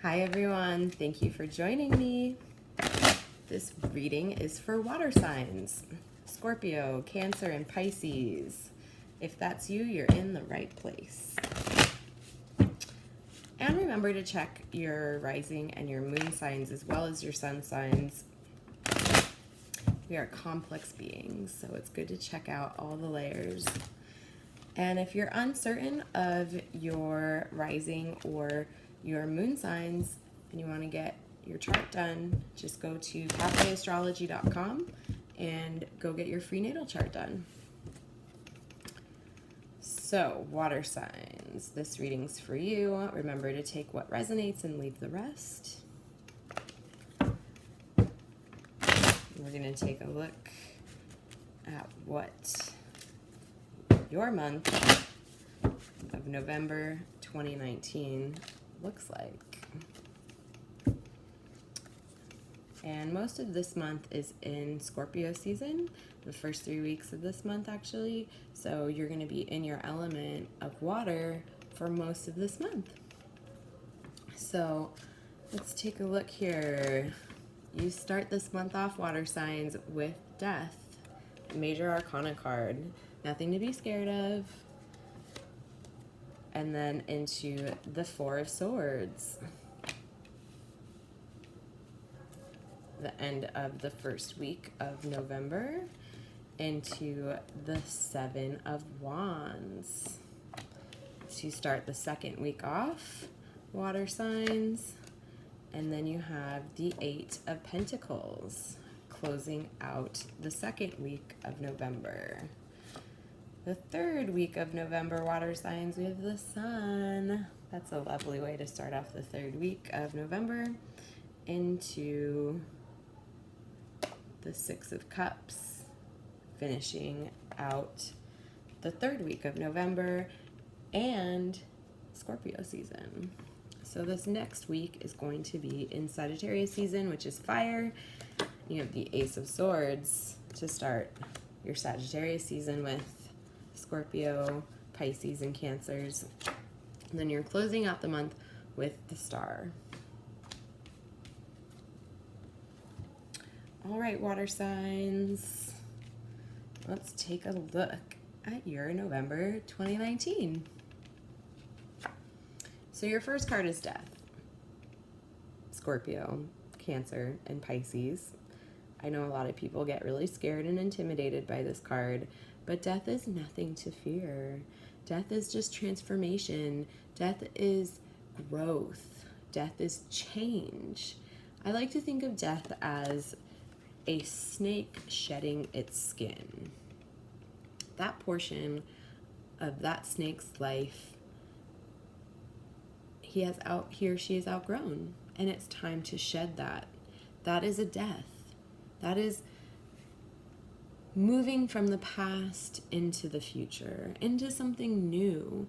Hi everyone, thank you for joining me. This reading is for water signs, Scorpio, Cancer, and Pisces. If that's you, you're in the right place. And remember to check your rising and your moon signs as well as your sun signs. We are complex beings, so it's good to check out all the layers. And if you're uncertain of your rising or your moon signs and you want to get your chart done, just go to cafeastrology.com and go get your free natal chart done. So, water signs. This reading's for you. Remember to take what resonates and leave the rest. We're going to take a look at what your month of November 2019 looks like. And most of this month is in Scorpio season, the first 3 weeks of this month actually. So you're going to be in your element of water for most of this month. So let's take a look here. You start this month off, water signs, with Death, Major Arcana card. Nothing to be scared of. And then into the Four of Swords. The end of the first week of November into the Seven of Wands. So you start the second week off, water signs, and then you have the Eight of Pentacles, closing out the second week of November. The third week of November, water signs, we have the Sun. That's a lovely way to start off the third week of November into the Six of Cups, finishing out the third week of November and Scorpio season. So this next week is going to be in Sagittarius season, which is fire. You have the Ace of Swords to start your Sagittarius season with, Scorpio, Pisces, and Cancers. And then you're closing out the month with the Star. All right, water signs. Let's take a look at your November 2019. So your first card is Death. Scorpio, Cancer, and Pisces. I know a lot of people get really scared and intimidated by this card, but death is nothing to fear. Death is just transformation. Death is growth. Death is change. I like to think of death as a snake shedding its skin. That portion of that snake's life, he or she has outgrown, and it's time to shed that. That is a death. That is moving from the past into the future, into something new,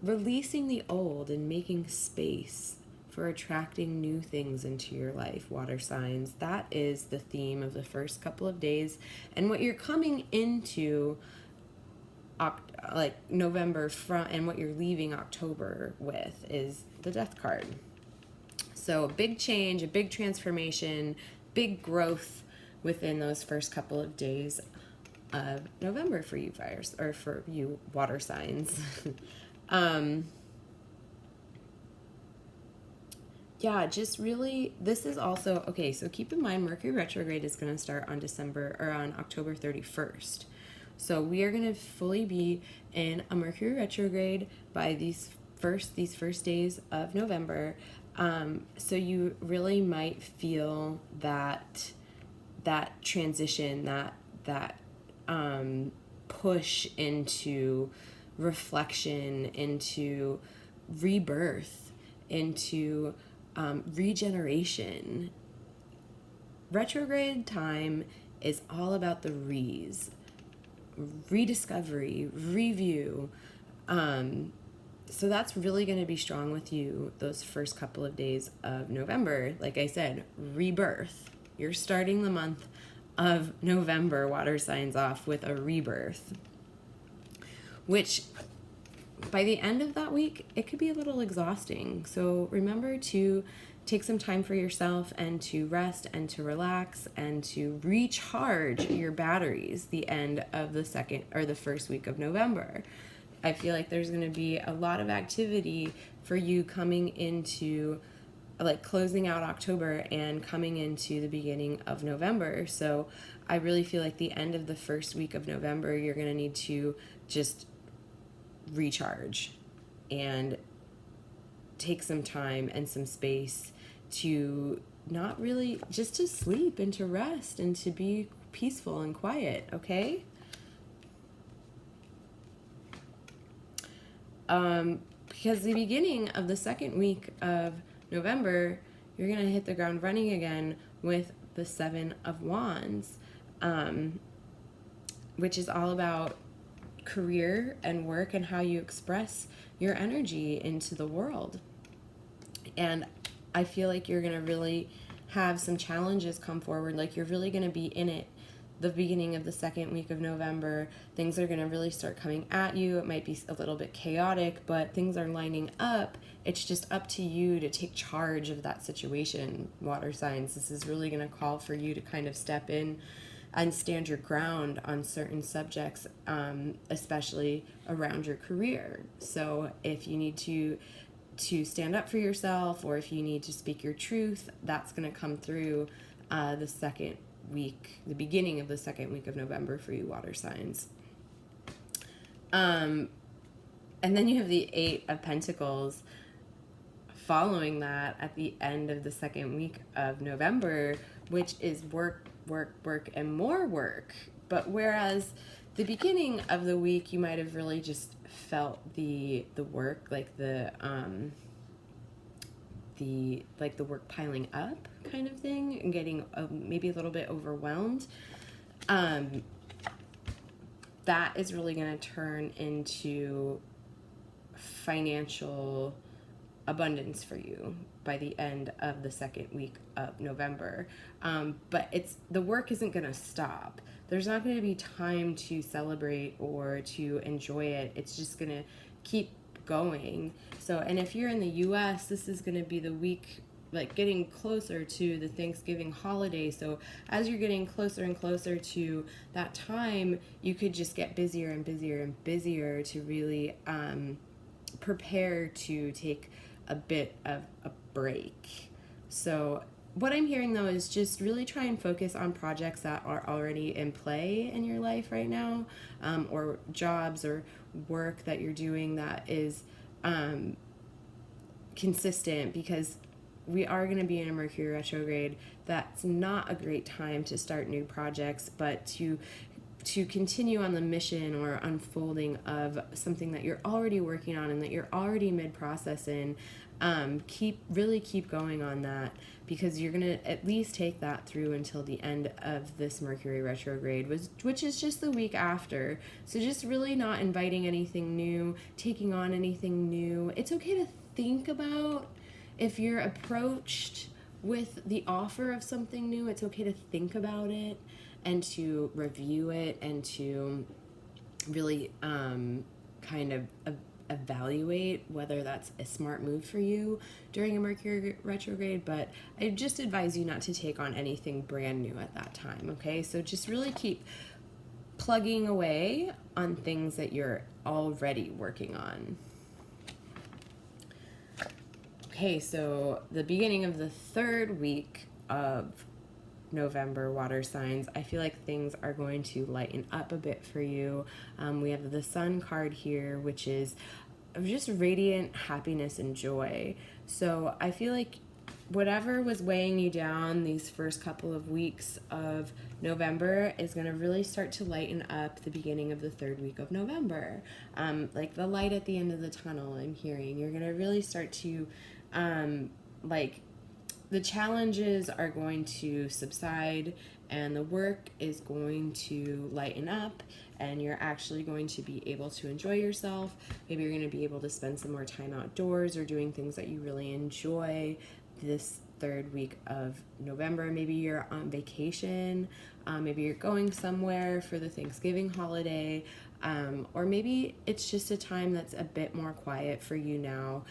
releasing the old and making space for attracting new things into your life, water signs. That is the theme of the first couple of days. And what you're coming into like November from, and what you're leaving October with, is the Death card. So a big change, a big transformation, big growth within those first couple of days of November for you fires, or for you water signs. Yeah, just really, this is also, okay, so keep in mind Mercury retrograde is going to start on October 31st. So we are going to fully be in a Mercury retrograde by these first days of November. So you really might feel that transition, that push into reflection, into rebirth, into regeneration. Retrograde time is all about the rediscovery, review. So that's really going to be strong with you those first couple of days of November. Like I said, rebirth. You're starting the month of November, water signs, off with a rebirth, which by the end of that week, it could be a little exhausting. So remember to take some time for yourself and to rest and to relax and to recharge your batteries the end of the second or the first week of November. I feel like there's going to be a lot of activity for you coming into like closing out October and coming into the beginning of November. So I really feel like the end of the first week of November, you're going to need to just recharge and take some time and some space to not really just to sleep and to rest and to be peaceful and quiet, okay? Because the beginning of the second week of November, you're going to hit the ground running again with the Seven of Wands, which is all about career and work and how you express your energy into the world. And I feel like you're going to really have some challenges come forward. Like you're really going to be in it the beginning of the second week of November. Things are going to really start coming at you. It might be a little bit chaotic, but things are lining up. It's just up to you to take charge of that situation, water signs. This is really going to call for you to kind of step in and stand your ground on certain subjects, especially around your career. So if you need to stand up for yourself, or if you need to speak your truth, that's going to come through the second week, the beginning of the second week of November for you water signs. And then you have the Eight of Pentacles following that at the end of the second week of November, which is work, and more work. But whereas the beginning of the week, you might have really just felt the work, like the work piling up kind of thing, and getting maybe a little bit overwhelmed. That is really going to turn into financial abundance for you by the end of the second week of November. But the work isn't going to stop. There's not going to be time to celebrate or to enjoy it. It's just going to keep going. So, and if you're in the US, this is going to be the week like getting closer to the Thanksgiving holiday. So as you're getting closer and closer to that time, you could just get busier and busier and busier to really prepare to take a bit of a break. So what I'm hearing though is just really try and focus on projects that are already in play in your life right now, or jobs or work that you're doing that is consistent, because we are going to be in a Mercury retrograde. That's not a great time to start new projects, but to continue on the mission or unfolding of something that you're already working on and that you're already mid-process in. Keep going on that, because you're going to at least take that through until the end of this Mercury retrograde, which is just the week after. So just really not inviting anything new, taking on anything new. It's okay to think about, if you're approached with the offer of something new, it's okay to think about it and to review it and to really kind of evaluate whether that's a smart move for you during a Mercury retrograde. But I just advise you not to take on anything brand new at that time, okay? So just really keep plugging away on things that you're already working on. Okay, so the beginning of the third week of November, water signs, I feel like things are going to lighten up a bit for you. We have the Sun card here, which is just radiant happiness and joy. So I feel like whatever was weighing you down these first couple of weeks of November is going to really start to lighten up the beginning of the third week of November. Like the light at the end of the tunnel, I'm hearing. You're going to really start to the challenges are going to subside and the work is going to lighten up, and you're actually going to be able to enjoy yourself. Maybe you're going to be able to spend some more time outdoors or doing things that you really enjoy this third week of November. Maybe you're on vacation. Maybe you're going somewhere for the Thanksgiving holiday. or maybe it's just a time that's a bit more quiet for you now,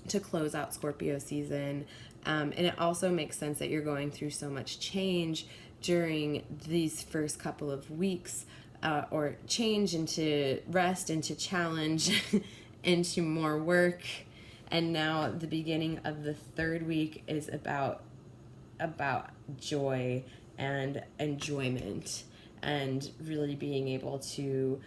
to close out Scorpio season. And it also makes sense that you're going through so much change during these first couple of weeks, or change into rest, into challenge, into more work. And now the beginning of the third week is about joy and enjoyment, and really being able to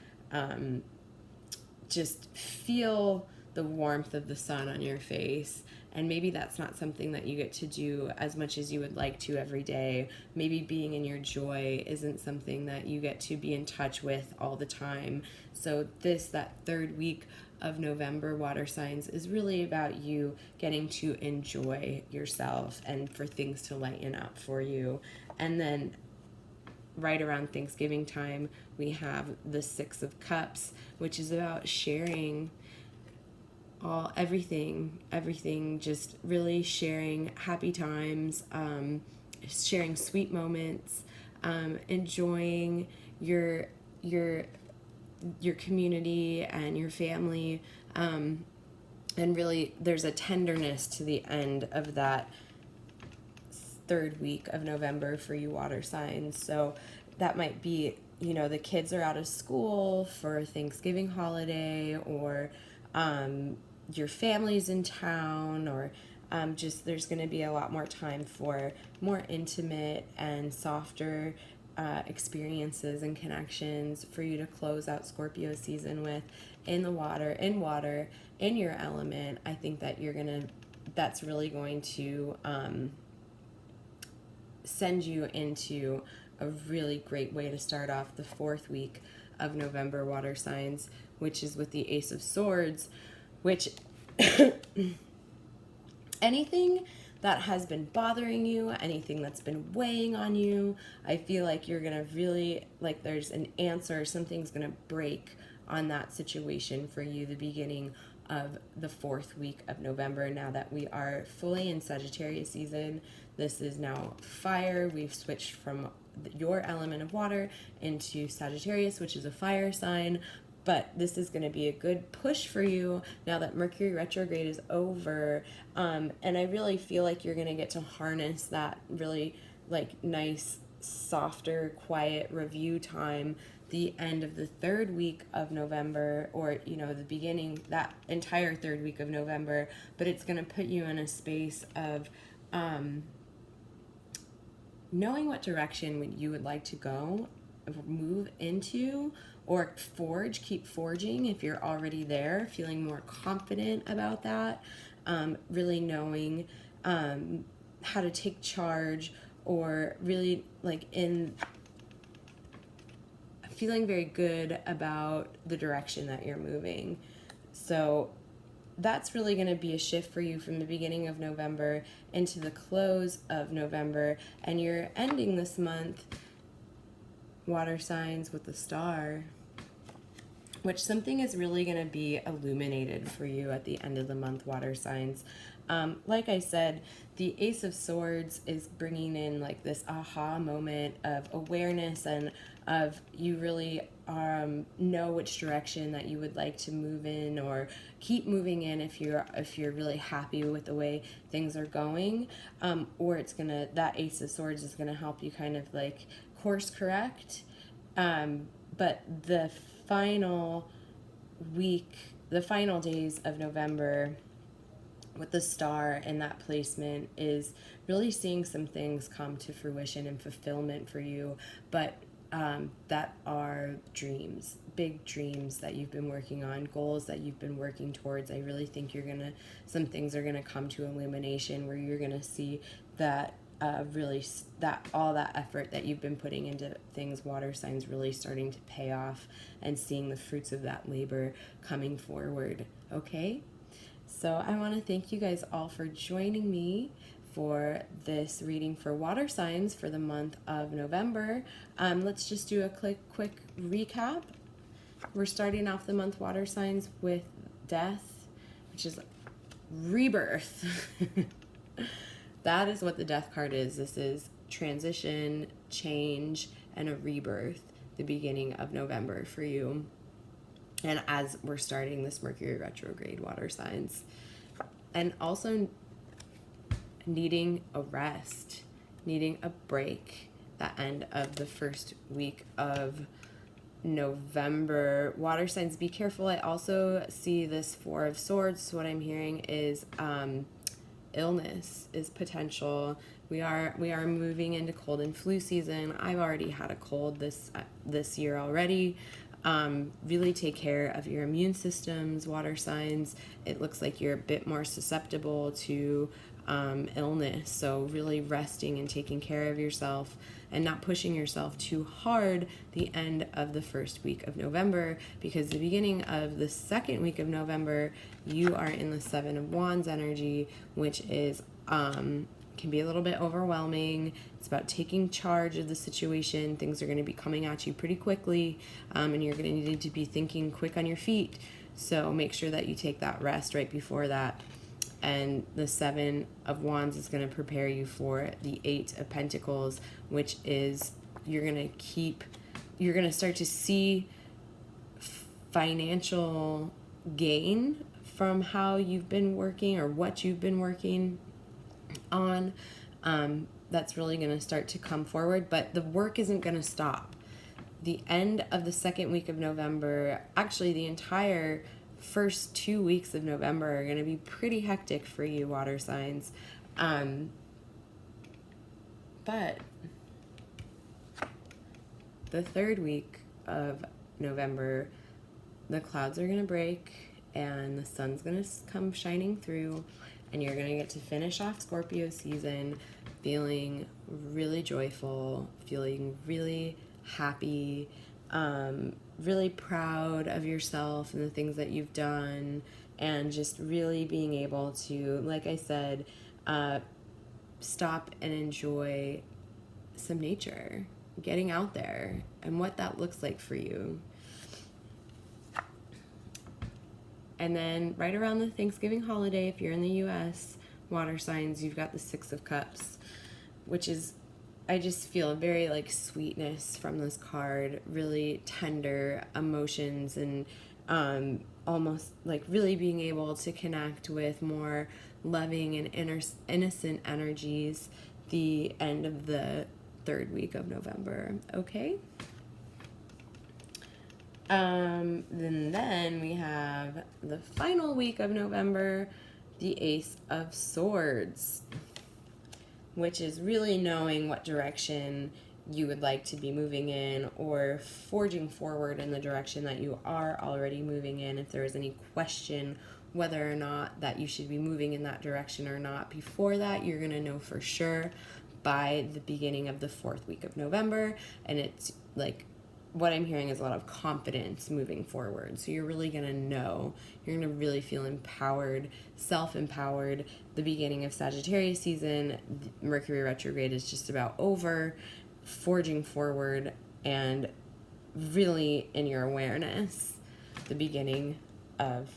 just feel the warmth of the sun on your face. And maybe that's not something that you get to do as much as you would like to every day. Maybe being in your joy isn't something that you get to be in touch with all the time. So that third week of November, water signs, is really about you getting to enjoy yourself and for things to lighten up for you. And then right around Thanksgiving time, we have the Six of Cups, which is about sharing everything, just really sharing happy times, sharing sweet moments, enjoying your community and your family, and really there's a tenderness to the end of that third week of November for you water signs. So that might be, the kids are out of school for Thanksgiving holiday, or your family's in town, or just there's going to be a lot more time for more intimate and softer experiences and connections for you to close out Scorpio season with, in water, in your element. I think that that's really going to send you into a really great way to start off the fourth week of November, water signs, which is with the Ace of Swords, which anything that has been bothering you, anything that's been weighing on you, I feel like you're going to really, there's an answer, something's going to break on that situation for you the beginning of the fourth week of November. Now that we are fully in Sagittarius season, this is now fire. We've switched from your element of water into Sagittarius, which is a fire sign. But this is going to be a good push for you now that Mercury retrograde is over. And I really feel like you're going to get to harness that really nice, softer, quiet review time the end of the third week of November, or, the beginning, that entire third week of November. But it's going to put you in a space of knowing what direction you would like to go, move into, or keep forging if you're already there, feeling more confident about that, really knowing how to take charge, or really feeling very good about the direction that you're moving. So that's really going to be a shift for you from the beginning of November into the close of November, and you're ending this month, water signs, with the Star, which something is really going to be illuminated for you at the end of the month, water signs. Like I said, the Ace of Swords is bringing in this aha moment of awareness, and of you really know which direction that you would like to move in, or keep moving in if you're really happy with the way things are going, or that Ace of Swords is gonna help you kind of course correct. But the final days of November with the Star and that placement is really seeing some things come to fruition and fulfillment for you, but that are dreams, big dreams that you've been working on, goals that you've been working towards. I really think some things are gonna come to illumination, where you're gonna see that all that effort that you've been putting into things, water signs, really starting to pay off, and seeing the fruits of that labor coming forward. Okay, so I want to thank you guys all for joining me for this reading for water signs for the month of November. Let's just do a quick recap. We're starting off the month, water signs, with death, which is rebirth. That is what the Death card is. This is transition, change, and a rebirth. the beginning of November for you. And as we're starting this Mercury retrograde, water signs. And also needing a rest, needing a break, the end of the first week of November. Water signs, be careful. I also see this Four of Swords. So what I'm hearing is illness is potential. We are moving into cold and flu season. I've already had a cold this year already. Really take care of your immune systems, water signs. It looks like you're a bit more susceptible to illness. So really resting and taking care of yourself and not pushing yourself too hard the end of the first week of November, because the beginning of the second week of November, you are in the Seven of Wands energy, which is can be a little bit overwhelming. It's about taking charge of the situation. Things are going to be coming at you pretty quickly, and you're going to need to be thinking quick on your feet. So make sure that you take that rest right before that. And the Seven of Wands is going to prepare you for the Eight of Pentacles, which is you're going to start to see financial gain from how you've been working or what you've been working on. That's really going to start to come forward, but the work isn't going to stop. The end of the second week of November, actually the entire first 2 weeks of November are going to be pretty hectic for you, water signs. But the third week of November, the clouds are going to break and the sun's going to come shining through, and you're going to get to finish off Scorpio season feeling really joyful, feeling really happy, really proud of yourself and the things that you've done, and just really being able to, like I said, stop and enjoy some nature, getting out there, and what that looks like for you. And then right around the Thanksgiving holiday, if you're in the U.S., water signs, you've got the Six of Cups, which is, I just feel a very like sweetness from this card, really tender emotions, and almost like really being able to connect with more loving and innocent energies the end of the third week of November. Okay. Then we have the final week of November, the Ace of Swords, which is really knowing what direction you would like to be moving in, or forging forward in the direction that you are already moving in. If there is any question whether or not that you should be moving in that direction or not before that, you're going to know for sure by the beginning of the fourth week of November. And it's like, what I'm hearing is a lot of confidence moving forward. So you're really going to know, you're going to really feel empowered, self-empowered. The beginning of Sagittarius season, Mercury retrograde is just about over, forging forward and really in your awareness, the beginning of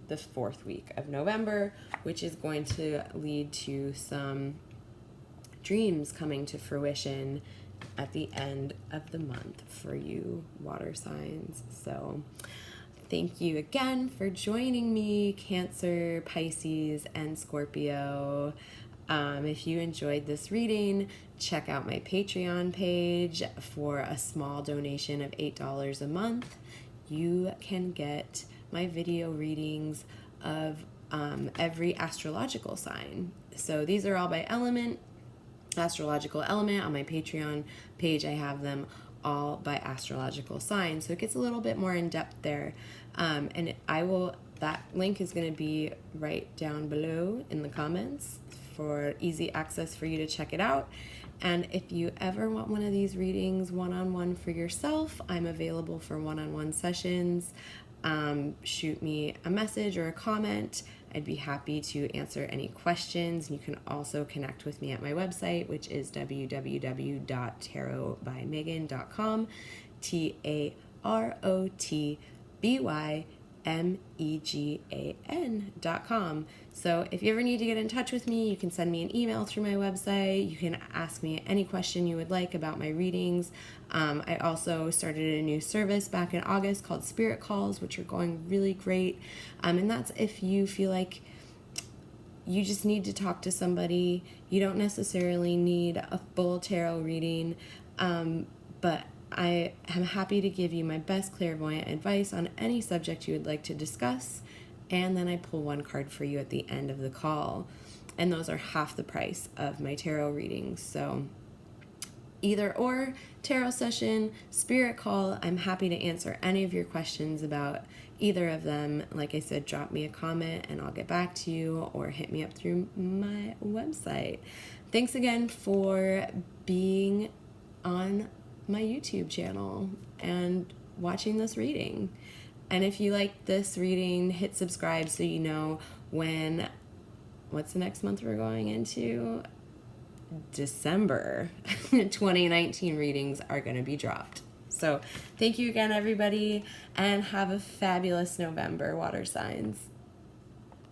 the fourth week of November, which is going to lead to some dreams coming to fruition at the end of the month for you, water signs. So thank you again for joining me, Cancer, Pisces, and Scorpio. If you enjoyed this reading, check out my Patreon page. For a small donation of $8 a month, you can get my video readings of every astrological sign. So these are all by element, astrological element. On my Patreon page, I have them all by astrological sign, so it gets a little bit more in depth there. And that link is going to be right down below in the comments for easy access for you to check it out. And if you ever want one of these readings one-on-one for yourself, I'm available for one-on-one sessions. Shoot me a message or a comment. I'd be happy to answer any questions. You can also connect with me at my website, which is www.tarotbymegan.com, TAROTBY megan.com. So if you ever need to get in touch with me, you can send me an email through my website. You can ask me any question you would like about my readings. I also started a new service back in August called Spirit Calls, which are going really great. And that's if you feel like you just need to talk to somebody. You don't necessarily need a full tarot reading, but I am happy to give you my best clairvoyant advice on any subject you would like to discuss, and then I pull one card for you at the end of the call, and those are half the price of my tarot readings. So either or, tarot session, spirit call, I'm happy to answer any of your questions about either of them. Like I said, drop me a comment and I'll get back to you, or hit me up through my website. Thanks again for being on my YouTube channel and watching this reading. And if you like this reading, hit subscribe so you know what's the next month we're going into? December 2019 readings are going to be dropped. So thank you again, everybody, and have a fabulous November, water signs.